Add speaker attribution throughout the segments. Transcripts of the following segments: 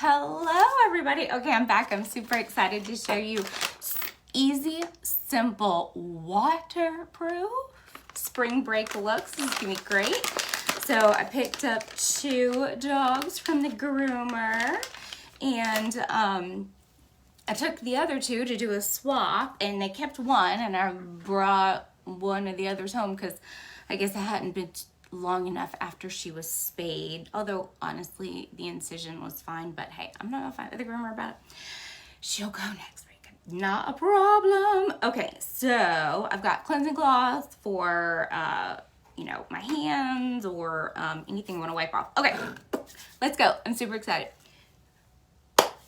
Speaker 1: Hello everybody. Okay, I'm back. I'm super excited to show you easy, simple, waterproof spring break looks. This is gonna be great. So I picked up 2 dogs from the groomer, and I took the other 2 to do a swap, and they kept one, and I brought one of the others home because I guess I hadn't been long enough after she was spayed, although honestly the incision was fine. But hey, I'm not gonna fight with the groomer about it. She'll go next week, not a problem. Okay, so I've got cleansing cloths for you know, my hands or anything I want to wipe off. Okay, let's go. I'm super excited.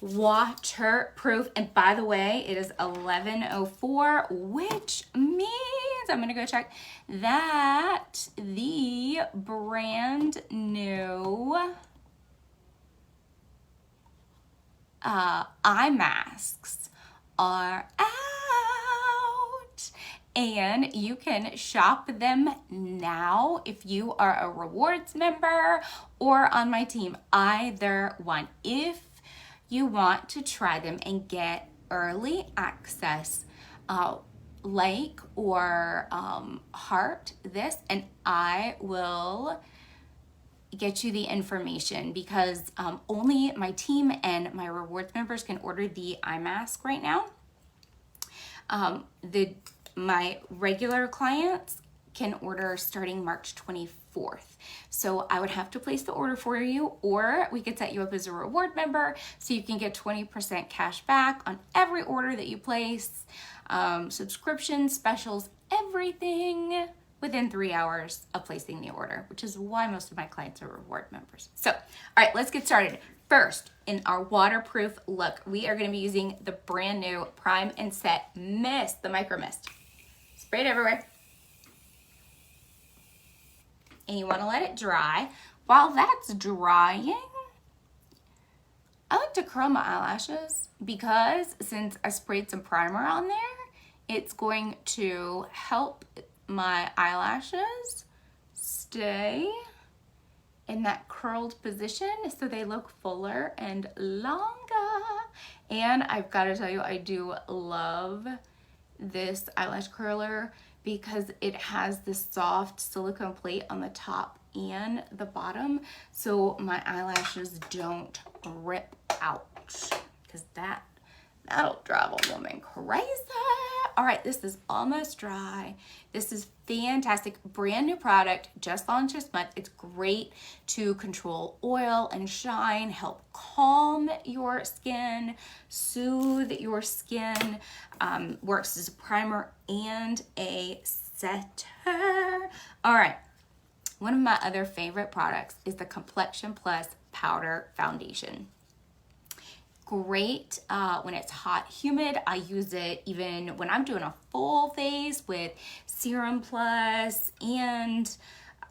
Speaker 1: Waterproof, and by the way, it is 11:04, which means I'm gonna go check that the brand new eye masks are out, and you can shop them now if you are a rewards member or on my team, either one. If you want to try them and get early access, like or heart this, and I will get you the information because only my team and my rewards members can order the eye mask right now. My regular clients can order starting March 24th. So I would have to place the order for you, or we could set you up as a reward member so you can get 20% cash back on every order that you place, subscription specials, everything within 3 hours of placing the order, which is why most of my clients are reward members. So, all right, let's get started. First, in our waterproof look, we are gonna be using the brand new Prime and Set Mist, the Micro Mist. Spray it everywhere. And you want to let it dry. While that's drying, I like to curl my eyelashes because since I sprayed some primer on there, it's going to help my eyelashes stay in that curled position so they look fuller and longer. And I've got to tell you, I do love this eyelash curler because it has this soft silicone plate on the top and the bottom, so my eyelashes don't rip out, because that'll drive a woman crazy. All right, this is almost dry. This is fantastic, brand new product, just launched this month. It's great to control oil and shine, help calm your skin, soothe your skin, works as a primer and a setter. All right, one of my other favorite products is the Complexion Plus Powder Foundation. Great when it's hot, humid. I use it even when I'm doing a full face with Serum Plus and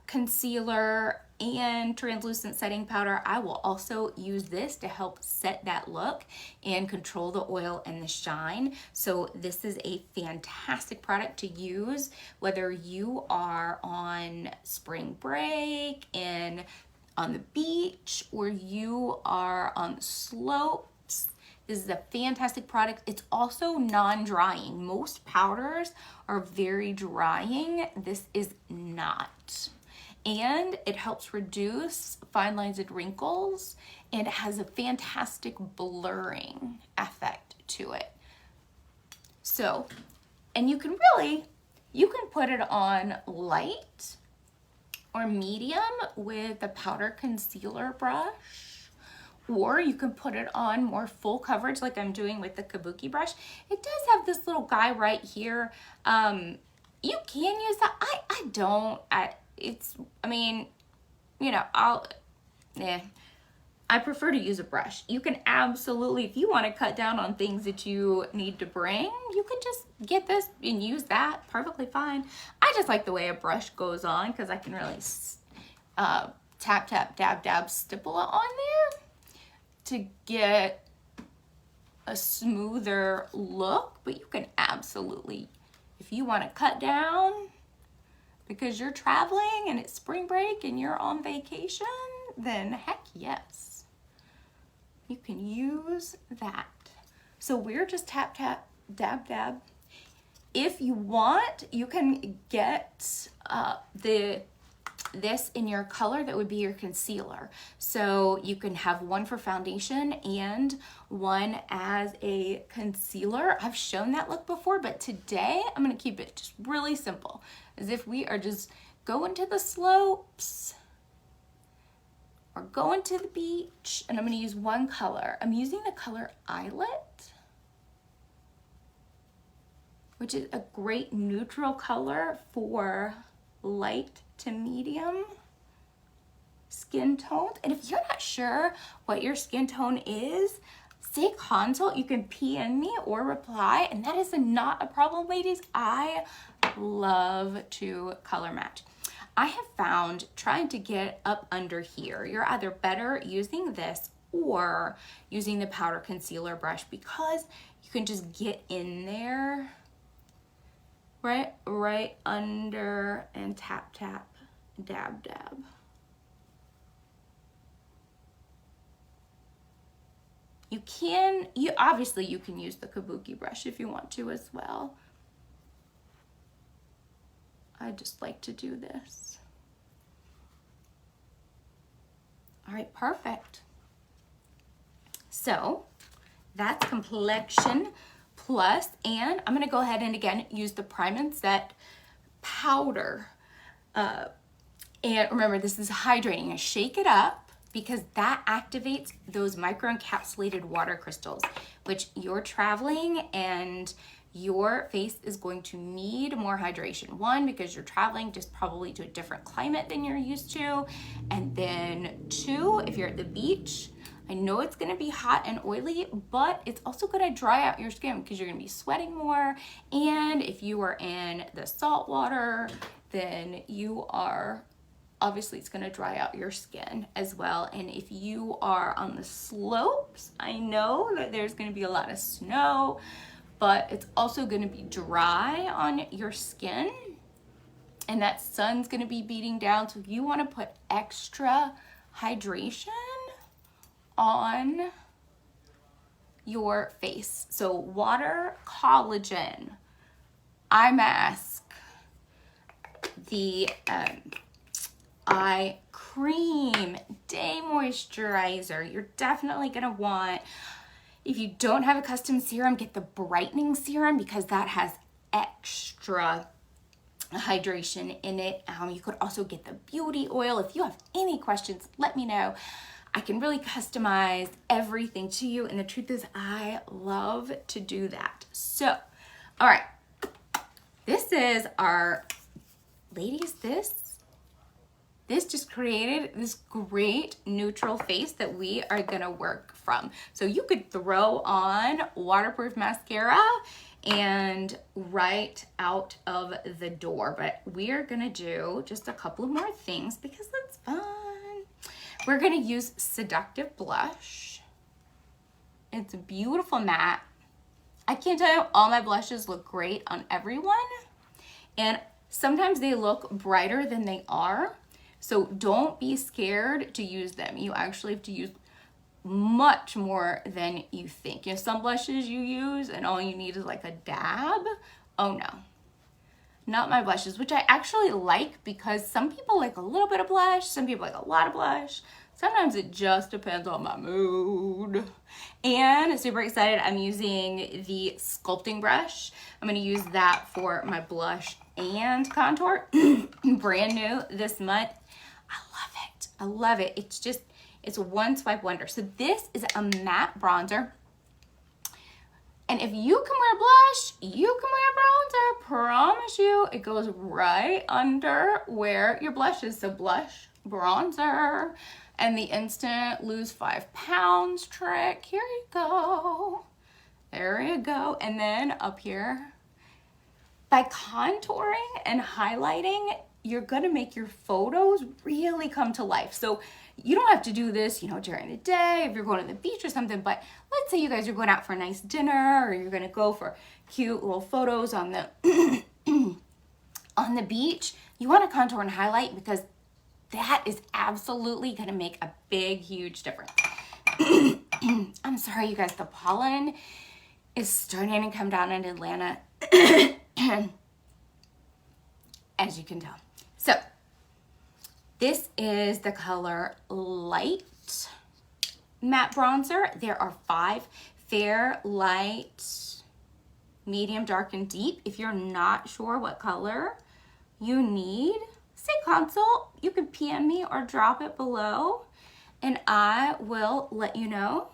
Speaker 1: concealer and translucent setting powder. I will also use this to help set that look and control the oil and the shine. So this is a fantastic product to use whether you are on spring break and on the beach, or you are on the slope. This is a fantastic product. It's also non-drying. Most powders are very drying. This is not. And it helps reduce fine lines and wrinkles, and it has a fantastic blurring effect to it. So, and you can put it on light or medium with a powder concealer brush, or you can put it on more full coverage like I'm doing with the Kabuki brush. It does have this little guy right here. You can use that. I don't. I mean, you know, I prefer to use a brush. You can absolutely, if you want to cut down on things that you need to bring, you can just get this and use that perfectly fine. I just like the way a brush goes on because I can really tap, tap, dab, dab, stipple it on there to get a smoother look. But you can absolutely, if you want to cut down because you're traveling and it's spring break and you're on vacation, then heck yes. you can use that. So we're just tap, tap, dab, dab. If you want, you can get this in your color that would be your concealer. So you can have one for foundation and one as a concealer. I've shown that look before, but today I'm gonna keep it just really simple, as if we are just going to the slopes or going to the beach, and I'm gonna use one color. I'm using the color Islet, which is a great neutral color for light to medium skin tones. And if you're not sure what your skin tone is, say consult. You can PM me or reply, and that is not a problem, ladies. I love to color match. I have found trying to get up under here, you're either better using this or using the powder concealer brush, because you can just get in there right under and tap, tap, dab, dab. Obviously you can use the kabuki brush if you want to as well. I just like to do this. All right, perfect. So that's complexion plus, and I'm gonna go ahead and again use the Prime and Set powder. And remember, this is hydrating. I shake it up because that activates those microencapsulated water crystals, which you're traveling and your face is going to need more hydration. One, because you're traveling just probably to a different climate than you're used to. And then two, if you're at the beach, I know it's gonna be hot and oily, but it's also gonna dry out your skin because you're gonna be sweating more. And if you are in the salt water, then you are, obviously it's gonna dry out your skin as well. And if you are on the slopes, I know that there's gonna be a lot of snow, but it's also gonna be dry on your skin, and that sun's gonna be beating down. So you wanna put extra hydration on your face. So water, collagen, eye mask, the eye cream, day moisturizer. You're definitely gonna want, if you don't have a custom serum, get the brightening serum because that has extra hydration in it. You could also get the beauty oil. If you have any questions, let me know. I can really customize everything to you, and the truth is I love to do that. So, all right, this is our, ladies, this just created this great neutral face that we are gonna work from. So you could throw on waterproof mascara and right out of the door, but we are gonna do just a couple of more things because that's fun. We're gonna use Seductive Blush. It's a beautiful matte. I can't tell you, all my blushes look great on everyone, and sometimes they look brighter than they are. So don't be scared to use them. You actually have to use much more than you think. You know, some blushes you use and all you need is like a dab. Oh no, not my blushes, which I actually like because some people like a little bit of blush, some people like a lot of blush. Sometimes it just depends on my mood. And super excited, I'm using the sculpting brush. I'm gonna use that for my blush and contour. Brand new this month. I love it. I love it. It's just, it's a one swipe wonder. So this is a matte bronzer. And if you can wear blush, you can wear bronzer. Promise you, it goes right under where your blush is. So blush, bronzer, and the instant lose 5 pounds trick. Here you go. There you go. And then up here, by contouring and highlighting, you're gonna make your photos really come to life. So you don't have to do this, you know, during the day if you're going to the beach or something, but let's say you guys are going out for a nice dinner, or you're gonna go for cute little photos on the on the beach. You wanna contour and highlight because that is absolutely gonna make a big, huge difference. sorry you guys, the pollen is starting to come down in Atlanta, as you can tell. So this is the color Light Matte Bronzer. There are 5: fair, light, medium, dark, and deep. If you're not sure what color you need, say consult. You can PM me or drop it below and I will let you know.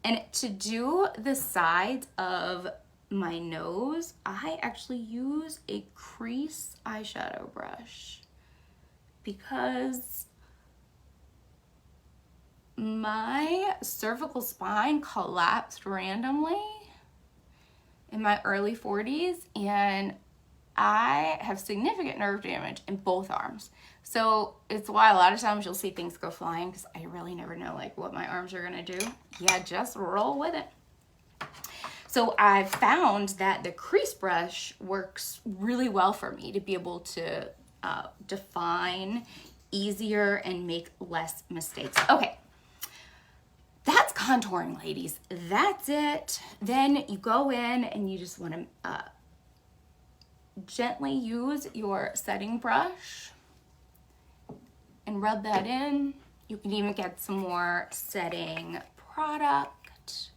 Speaker 1: And to do the sides of my nose, I actually use a crease eyeshadow brush because my cervical spine collapsed randomly in my early 40s and I have significant nerve damage in both arms. So it's why a lot of times you'll see things go flying because I really never know like what my arms are gonna do. Yeah, just roll with it. So I've found that the crease brush works really well for me to be able to define easier and make less mistakes. Okay, that's contouring, ladies. That's it. Then you go in and you just want to gently use your setting brush and rub that in. You can even get some more setting product.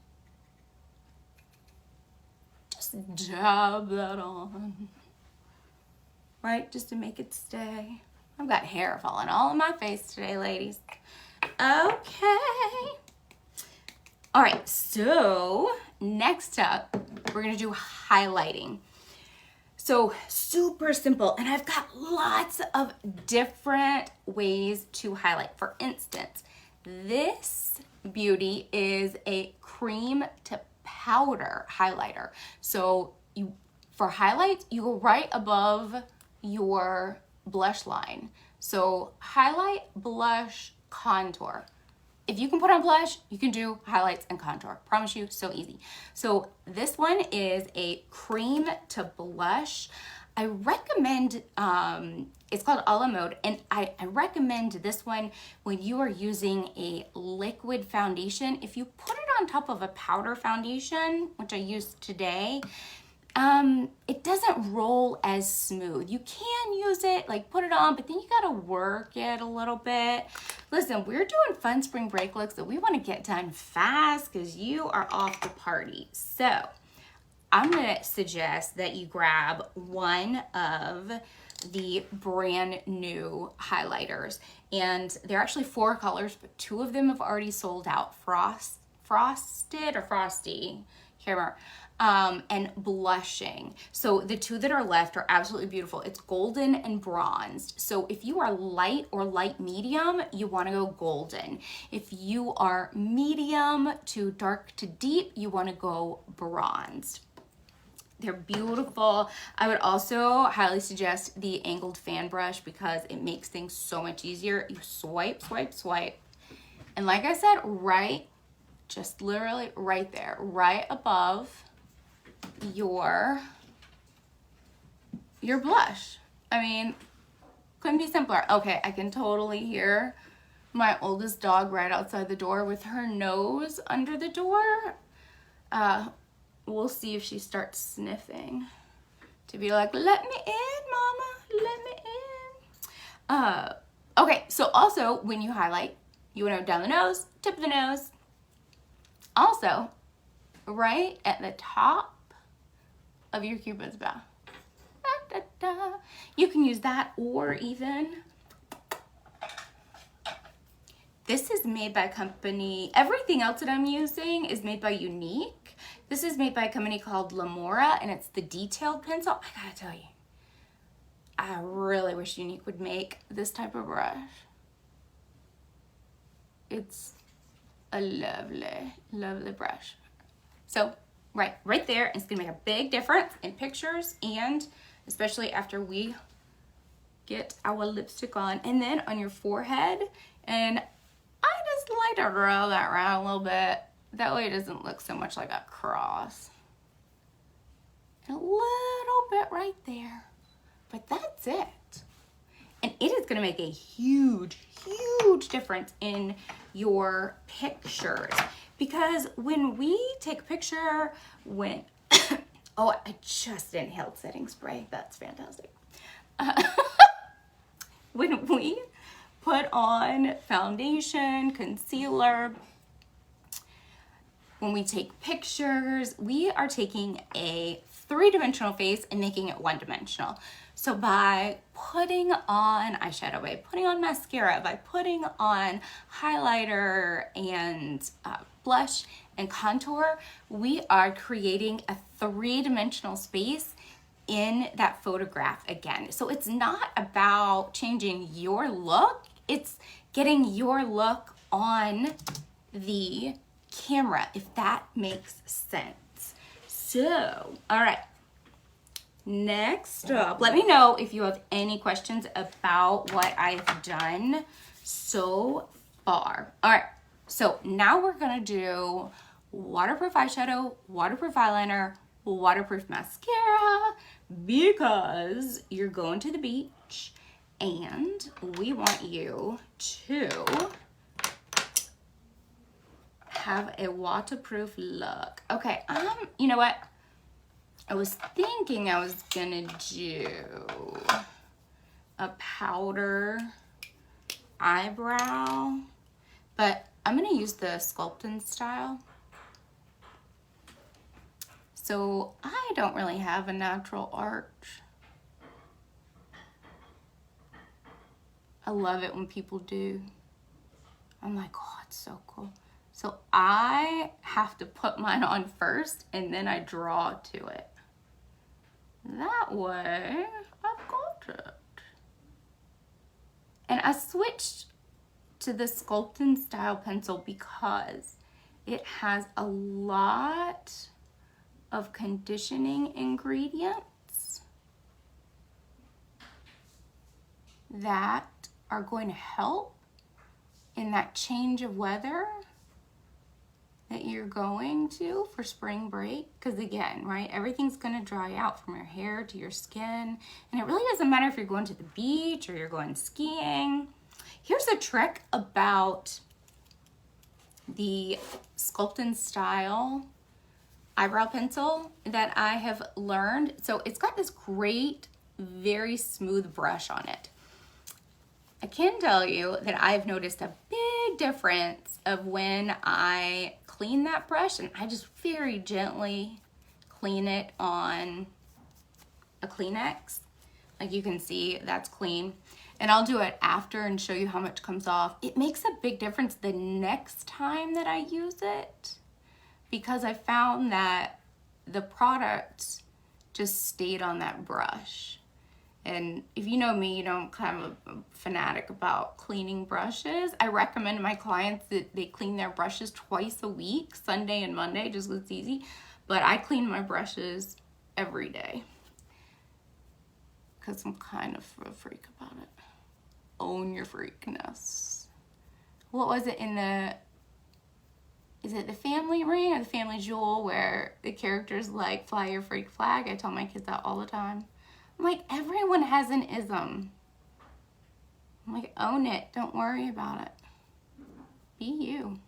Speaker 1: Just dab that on, right? Just to make it stay. I've got hair falling all in my face today, ladies. Okay. All right, so next up, we're gonna do highlighting. So super simple, and I've got lots of different ways to highlight. For instance, this beauty is a cream to powder highlighter. So for highlights, you go right above your blush line. So highlight, blush, contour. If you can put on blush, you can do highlights and contour. Promise you, so easy. So this one is a cream to blush. I recommend, it's called a la mode, and I recommend this one when you are using a liquid foundation. If you put it on top of a powder foundation, which I used today, it doesn't roll as smooth. You can use it, like put it on, but then you gotta work it a little bit. Listen, we're doing fun spring break looks that we wanna get done fast because you are off the party. So I'm gonna suggest that you grab one of the brand new highlighters. And there are actually 4 colors, but 2 of them have already sold out. Frosted or Frosty, can't remember. And blushing. So the 2 that are left are absolutely beautiful. It's golden and bronzed. So if you are light or light medium, you want to go golden. If you are medium to dark to deep, you want to go bronzed. They're beautiful. I would also highly suggest the angled fan brush because it makes things so much easier. You swipe, swipe, swipe. And like I said, just literally right there, right above your blush. I mean, couldn't be simpler. Okay, I can totally hear my oldest dog right outside the door with her nose under the door. We'll see if she starts sniffing to be like, let me in, mama, let me in. Okay, so also when you highlight, you want to go down the nose, tip of the nose. Also, right at the top of your Cupid's bow. Da, da, da. You can use that, or even, this is made by a company, everything else that I'm using is made by Unique. This is made by a company called Lamora, and it's the detailed pencil. I gotta tell you, I really wish Unique would make this type of brush. It's a lovely, lovely brush. So right there, it's gonna make a big difference in pictures, and especially after we get our lipstick on. And then on your forehead, and I just like to roll that around a little bit. That way it doesn't look so much like a cross. And a little bit right there. But that's it. And it is gonna make a huge, huge difference in your pictures. Because when we take a picture, oh, I just inhaled setting spray. That's fantastic. When we put on foundation, concealer, when we take pictures, we are taking a three-dimensional face and making it one-dimensional. So by putting on eyeshadow, by putting on mascara, by putting on highlighter and blush and contour, we are creating a three-dimensional space in that photograph again. So it's not about changing your look, it's getting your look on the camera, if that makes sense. So, all right. Next up, let me know if you have any questions about what I've done so far. All right, so now we're gonna do waterproof eyeshadow, waterproof eyeliner, waterproof mascara, because you're going to the beach and we want you to have a waterproof look. Okay, you know what? I was thinking I was gonna do a powder eyebrow, but I'm gonna use the Sculptin style. So I don't really have a natural arch. I love it when people do. I'm like, oh, it's so cool. So I have to put mine on first and then I draw to it. That way, I've got it. And I switched to the Sculptin style pencil because it has a lot of conditioning ingredients that are going to help in that change of weather that you're going to for spring break. Because again, right, everything's going to dry out from your hair to your skin, and it really doesn't matter if you're going to the beach or you're going skiing. Here's a trick about the Sculptin style eyebrow pencil that I have learned. So it's got this great, very smooth brush on it. I can tell you that I've noticed a big difference of when I clean that brush and I just very gently clean it on a Kleenex. Like you can see, that's clean. And I'll do it after and show you how much comes off. It makes a big difference the next time that I use it, because I found that the product just stayed on that brush. And if you know me, you know I'm kind of a fanatic about cleaning brushes. I recommend to my clients that they clean their brushes twice a week, Sunday and Monday, just because it's easy. But I clean my brushes every day because I'm kind of a freak about it. Own your freakness. What was it in the, is it the Family Ring or the Family Jewel where the character's like, fly your freak flag? I tell my kids that all the time. I'm like, everyone has an ism. I'm like, own it. Don't worry about it. Be you.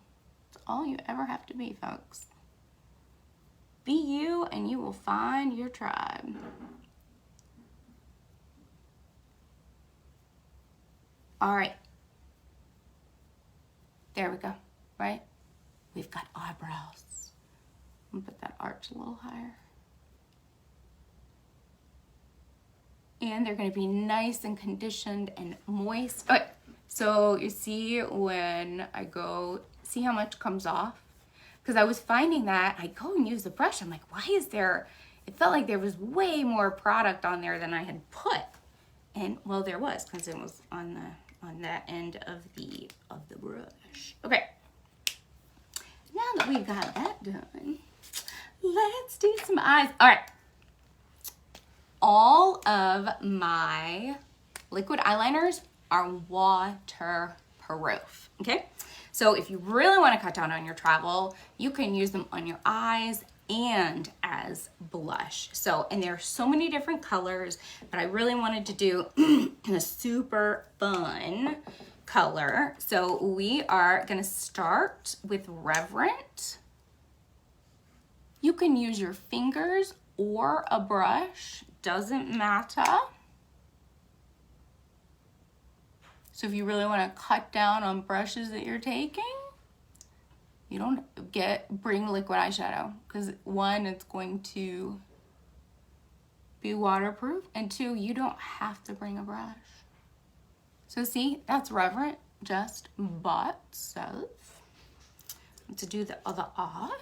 Speaker 1: That's all you ever have to be, folks. Be you and you will find your tribe. All right. There we go, right? We've got eyebrows. I'm gonna put that arch a little higher. And they're gonna be nice and conditioned and moist. Okay, so you see when I go, see how much comes off? Because I was finding that I go and use the brush, I'm like, why is there, it felt like there was way more product on there than I had put. And well, there was, because it was on that end of the brush. Okay, now that we've got that done, let's do some eyes. All right. All of my liquid eyeliners are waterproof, okay? So if you really want to cut down on your travel, you can use them on your eyes and as blush. So, and there are so many different colors, but I really wanted to do a super fun color. So we are gonna start with Reverent. You can use your fingers or a brush, doesn't matter. So if you really wanna cut down on brushes that you're taking, you don't bring liquid eyeshadow, because one, it's going to be waterproof, and two, you don't have to bring a brush. So see, that's Reverent, just bought self. To do the other eye.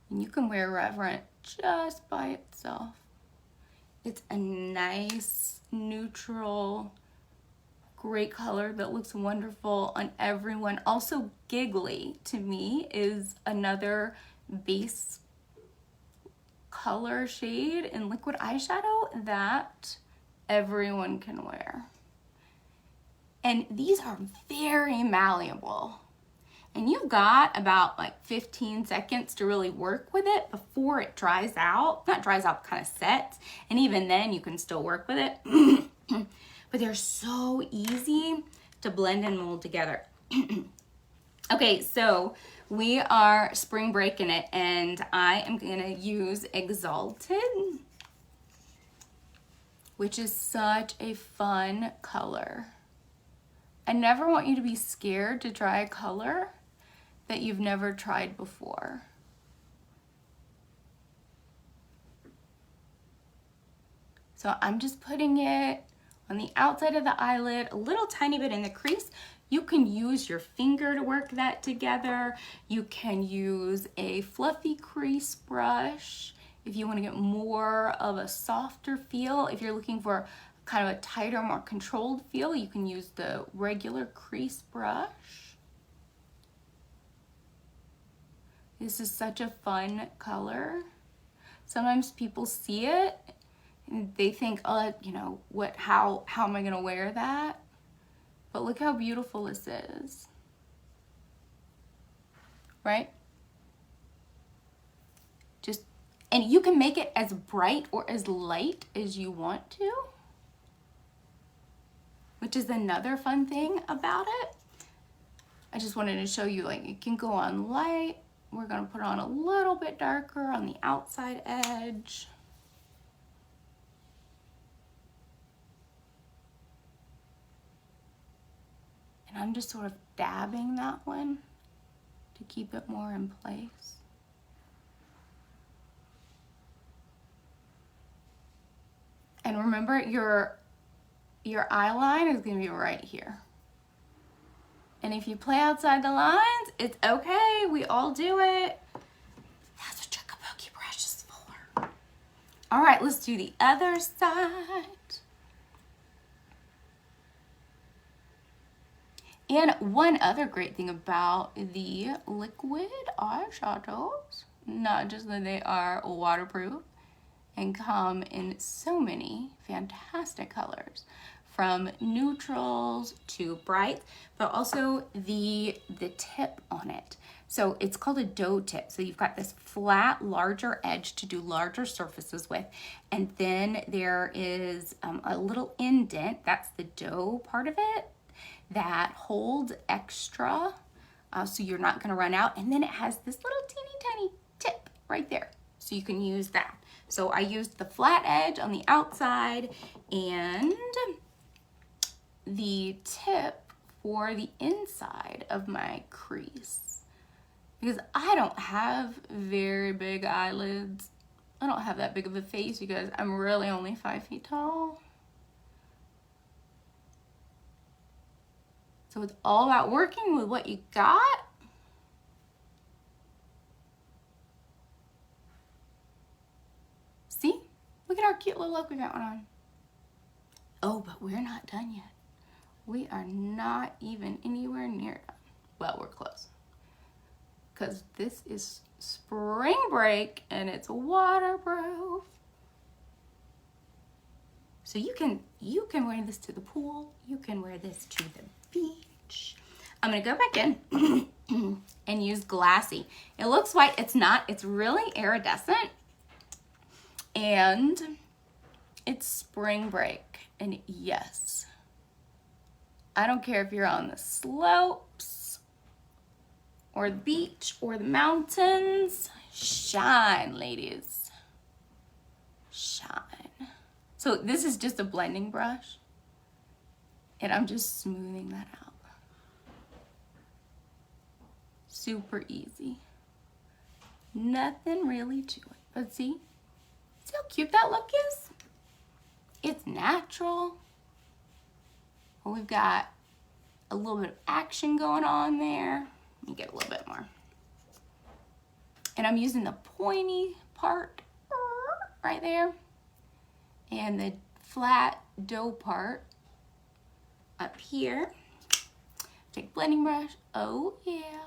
Speaker 1: And you can wear Reverent just by itself. It's a nice, neutral, great color that looks wonderful on everyone. Also, Giggly to me is another base color shade in liquid eyeshadow that everyone can wear. And these are very malleable. And you've got about like 15 seconds to really work with it before it dries out. Not dries out, kind of sets. And even then you can still work with it. But they're so easy to blend and mold together. Okay, so we are spring breaking it, and I am gonna use Exalted, which is such a fun color. I never want you to be scared to try a color that you've never tried before. So I'm just putting it on the outside of the eyelid, a little tiny bit in the crease. You can use your finger to work that together. You can use a fluffy crease brush if you want to get more of a softer feel. If you're looking for kind of a tighter, more controlled feel, you can use the regular crease brush. This is such a fun color. Sometimes people see it and they think, oh, you know, how am I gonna wear that? But look how beautiful this is, right? And you can make it as bright or as light as you want to, which is another fun thing about it. I just wanted to show you, like, it can go on light. We're gonna put on a little bit darker on the outside edge. And I'm just sort of dabbing that one to keep it more in place. And remember, your eye line is gonna be right here. And if you play outside the lines, it's okay, we all do it. That's what your kabuki brush is for. All right, let's do the other side. And one other great thing about the liquid eyeshadows, not just that they are waterproof and come in so many fantastic colors, from neutrals to bright, but also the tip on it. So it's called a doe tip. So you've got this flat, larger edge to do larger surfaces with. And then there is a little indent, that's the doe part of it, that holds extra, so you're not gonna run out. And then it has this little teeny tiny tip right there. So you can use that. So I used the flat edge on the outside and the tip for the inside of my crease, because I don't have very big eyelids. I don't have that big of a face because I'm really only 5 feet tall. So it's all about working with what you got. See? Look at our cute little look we got one on. Oh, but we're not done yet. We are not even anywhere near done. Well, we're close. Because this is spring break and it's waterproof. So you can wear this to the pool. You can wear this to the beach. I'm gonna go back in and use Glassy. It looks white, it's not, it's really iridescent. And it's spring break. And yes, I don't care if you're on the slopes or the beach or the mountains. Shine, ladies. Shine. So this is just a blending brush. And I'm just smoothing that out. Super easy. Nothing really to it. But see how cute that look is? It's natural. We've got a little bit of action going on there. Let me get a little bit more. And I'm using the pointy part right there. And the flat dough part up here. Take blending brush. Oh yeah.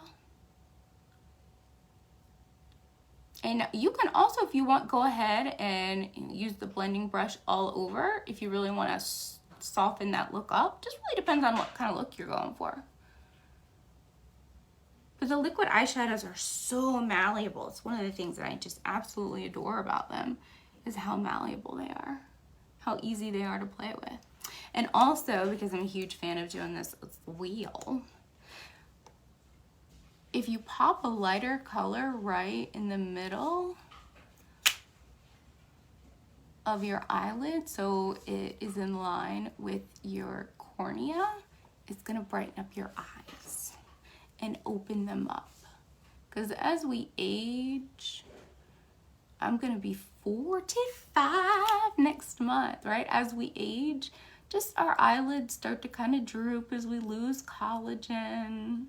Speaker 1: And you can also, if you want, go ahead and use the blending brush all over if you really want to soften that look up. Just really depends on what kind of look you're going for. But the liquid eyeshadows are so malleable. It's one of the things that I just absolutely adore about them, is how malleable they are, how easy they are to play with. And also, because I'm a huge fan of doing this with the wheel, if you pop a lighter color right in the middle of your eyelid, so it is in line with your cornea, it's gonna brighten up your eyes and open them up. Because as we age, I'm gonna be 45 next month, right? As we age, just our eyelids start to kind of droop as we lose collagen.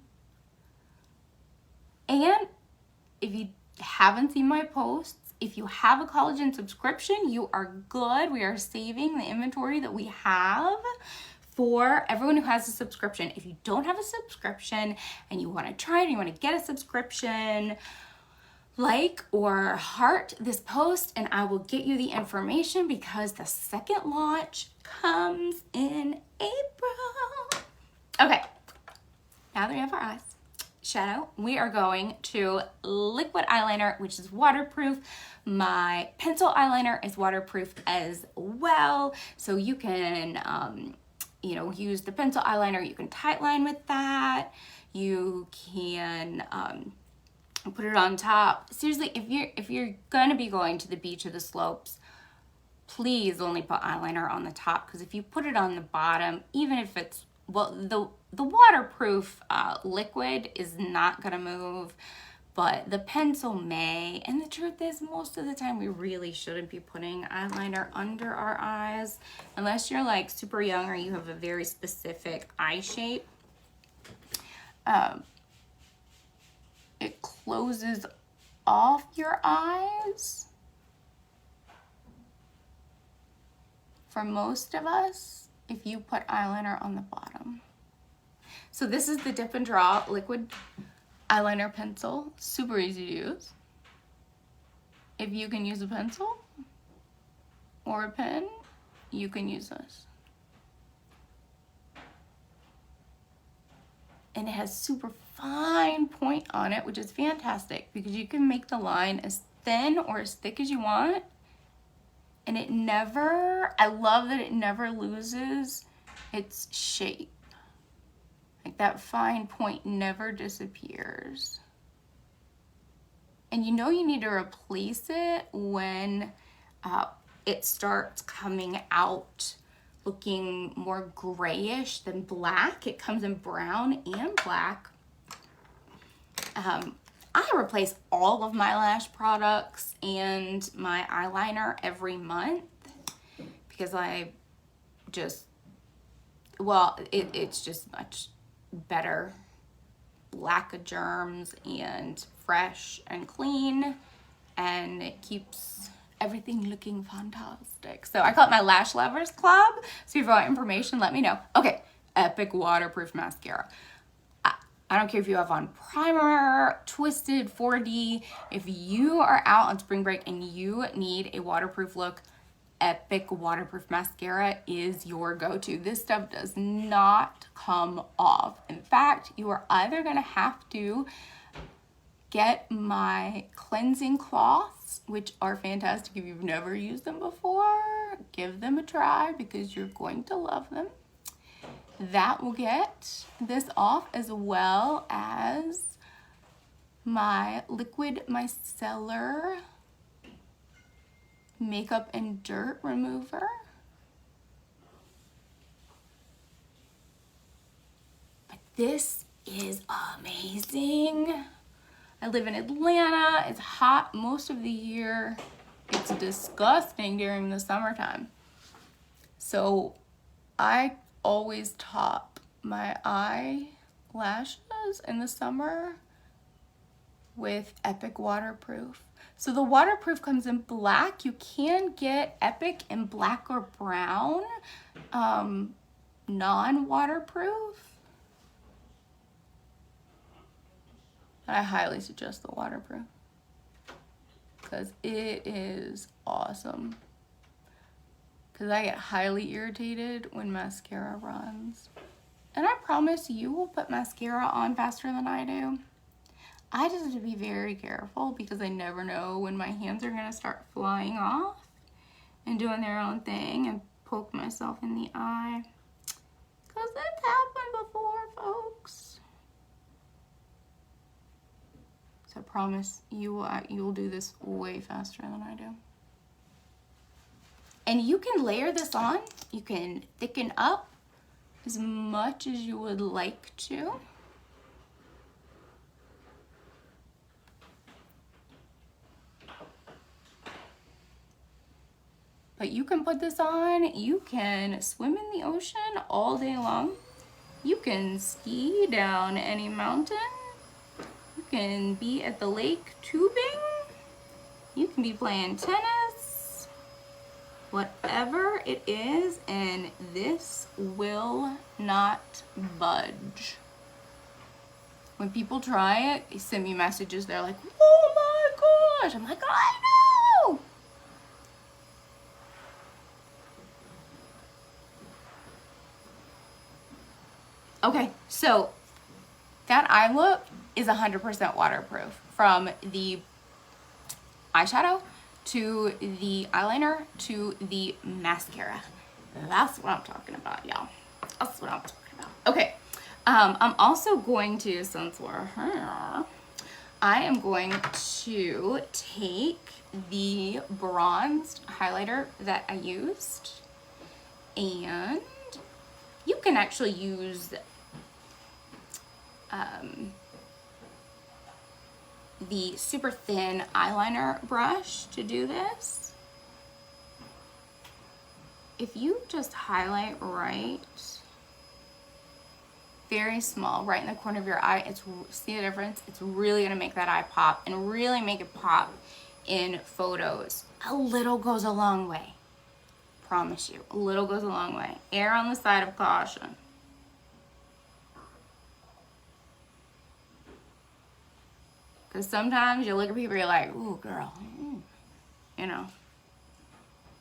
Speaker 1: And if you haven't seen my posts, if you have a collagen subscription, you are good. We are saving the inventory that we have for everyone who has a subscription. If you don't have a subscription and you want to try it, and you want to get a subscription, like or heart this post and I will get you the information, because the second launch comes in April. Okay, now that we have our eyes shadow, we are going to liquid eyeliner, which is waterproof. My pencil eyeliner is waterproof as well, so you can use the pencil eyeliner. You can tight line with that. You can put it on top. Seriously, if you're gonna be going to the beach or the slopes, please only put eyeliner on the top, because if you put it on the bottom, even if it's, well, the waterproof liquid is not gonna move, but the pencil may. And the truth is, most of the time we really shouldn't be putting eyeliner under our eyes unless you're like super young or you have a very specific eye shape. It closes off your eyes for most of us if you put eyeliner on the bottom. So this is the Dip and Draw liquid eyeliner pencil. Super easy to use. If you can use a pencil or a pen, you can use this. And it has super fine point on it, which is fantastic because you can make the line as thin or as thick as you want. And it never, I love that it never loses its shape. Like that fine point never disappears. And you know you need to replace it when it starts coming out looking more grayish than black. It comes in brown and black. I replace all of my lash products and my eyeliner every month because I just, well, it's just much better, lack of germs and fresh and clean, and it keeps everything looking fantastic. So I call it my Lash Lovers Club. So if you want information, let me know. Okay, epic waterproof mascara. I don't care if you have on primer, twisted, 4D. If you are out on spring break and you need a waterproof look, epic waterproof mascara is your go-to. This stuff does not come off. In fact, you are either gonna have to get my cleansing cloths, which are fantastic if you've never used them before. Give them a try because you're going to love them. That will get this off, as well as my liquid micellar makeup and dirt remover. But this is amazing. I live in Atlanta. It's hot most of the year. It's disgusting during the summertime. So I always top my eyelashes in the summer with Epic Waterproof. So the waterproof comes in black. You can get Epic in black or brown, non-waterproof. I highly suggest the waterproof because it is awesome. Because I get highly irritated when mascara runs. And I promise you will put mascara on faster than I do. I just have to be very careful because I never know when my hands are going to start flying off and doing their own thing and poke myself in the eye. Because that's happened before, folks. So I promise you will do this way faster than I do. And you can layer this on. You can thicken up as much as you would like to. But you can put this on. You can swim in the ocean all day long. You can ski down any mountain. You can be at the lake tubing. You can be playing tennis. Whatever it is, and this will not budge. When people try it, they send me messages. They're like, oh my gosh. I'm like, I know. Okay, so that eye look is 100% waterproof, from the eyeshadow to the eyeliner to the mascara. That's what I'm talking about, y'all. That's what I'm talking about. Okay, I'm also going to, since we're here, I am going to take the bronzed highlighter that I used, and you can actually use the super thin eyeliner brush to do this. If you just highlight right, very small, right in the corner of your eye, see the difference? It's really gonna make that eye pop and really make it pop in photos. A little goes a long way. Promise you, a little goes a long way. Err on the side of caution. Because sometimes you look at people, you're like, ooh, girl, you know,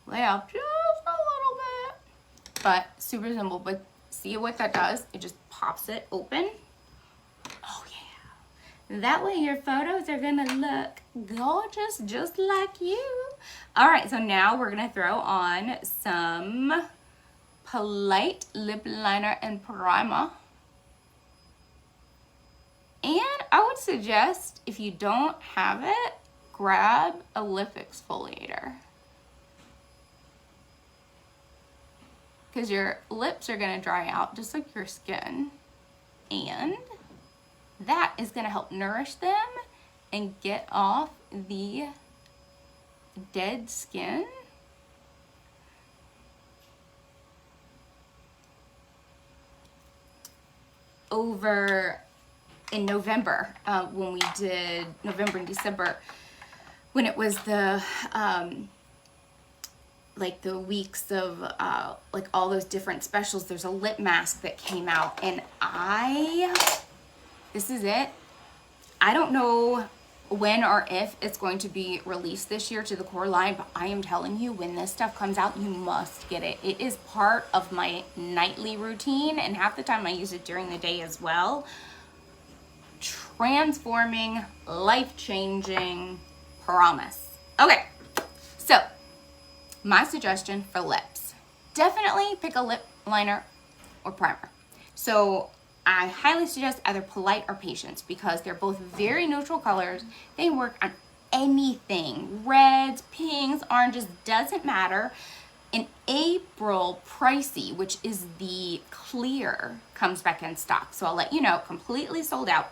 Speaker 1: lay up just a little bit. But super simple. But see what that does? It just pops it open. Oh, yeah. That way your photos are going to look gorgeous, just like you. All right, so now we're going to throw on some Polite lip liner and primer. And I would suggest, if you don't have it, grab a lip exfoliator. Because your lips are going to dry out just like your skin. And that is going to help nourish them and get off the dead skin. Over in November, when we did November and December, when it was the like the weeks of like all those different specials, there's a lip mask that came out, and this is it. I don't know when or if it's going to be released this year to the core line, but I am telling you, when this stuff comes out, you must get it. It is part of my nightly routine, and half the time I use it during the day as well. transforming, life-changing, promise. Okay, so my suggestion for lips. Definitely pick a lip liner or primer. So I highly suggest either Polite or Patience because they're both very neutral colors. They work on anything. Reds, pinks, oranges, doesn't matter. In April, Pricey, which is the clear, comes back in stock. So I'll let you know, completely sold out.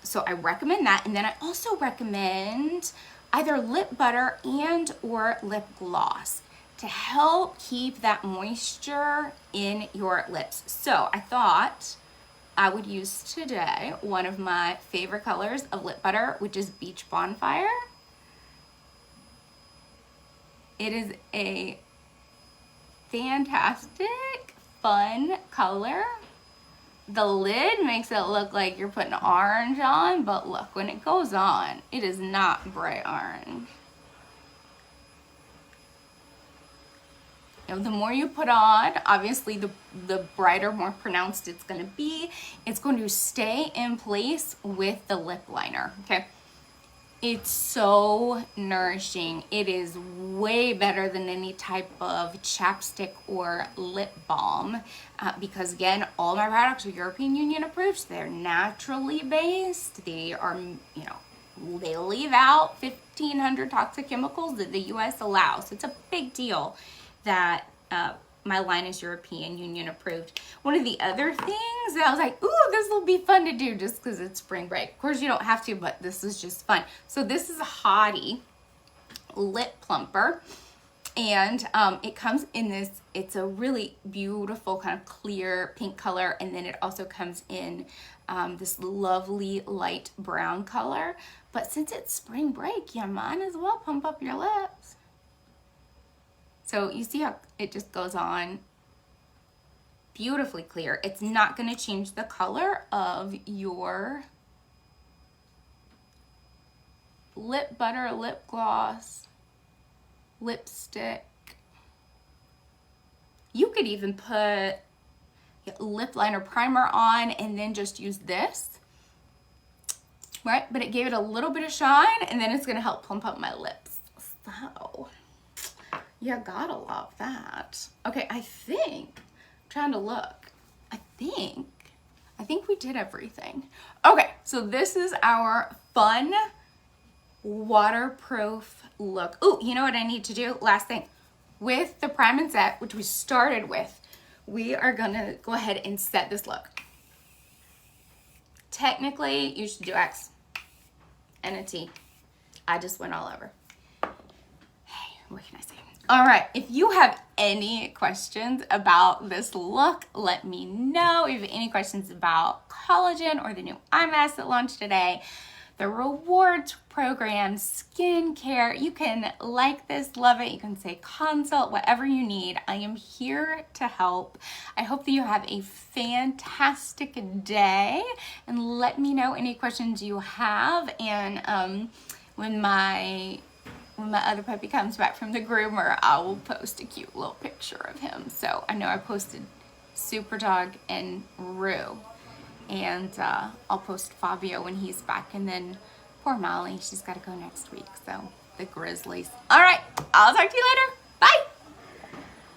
Speaker 1: So I recommend that. And then I also recommend either lip butter and or lip gloss to help keep that moisture in your lips. So I thought I would use today one of my favorite colors of lip butter, which is Beach Bonfire. It is a fantastic, fun color. The lid makes it look like you're putting orange on, but look, when it goes on, it is not bright orange. The more you put on, obviously the brighter, more pronounced it's going to be. It's going to stay in place with the lip liner, okay? It's so nourishing. It is way better than any type of chapstick or lip balm because, again, all my products are European Union approved. So they're naturally based. They are, you know, they leave out 1,500 toxic chemicals that the U.S. allows. So it's a big deal that my line is European Union approved. One of the other things that I was like, ooh, this will be fun to do just because it's spring break. Of course, you don't have to, but this is just fun. So this is a Hottie lip plumper. And it comes in this, it's a really beautiful kind of clear pink color. And then it also comes in this lovely light brown color. But since it's spring break, you might as well pump up your lips. So you see how it just goes on beautifully clear. It's not going to change the color of your lip butter, lip gloss, lipstick. You could even put lip liner primer on and then just use this, right? But it gave it a little bit of shine and then it's going to help plump up my lips. So you gotta love that. Okay, I think, I'm trying to look, I think we did everything. Okay, so this is our fun waterproof look. Oh, you know what I need to do? Last thing, with the prime and set, which we started with, we are gonna go ahead and set this look. Technically, you should do X and a T. I just went all over. Hey, what can I say? All right, if you have any questions about this look, let me know. If you have any questions about collagen or the new eye mask that launched today, the rewards program, skincare, you can like this, love it. You can say consult, whatever you need. I am here to help. I hope that you have a fantastic day and let me know any questions you have. And when my other puppy comes back from the groomer, I will post a cute little picture of him. So I know I posted Super Dog and Rue, and I'll post Fabio when he's back, and then poor Molly, she's got to go next week. So the Grizzlies. All right, I'll talk to you later.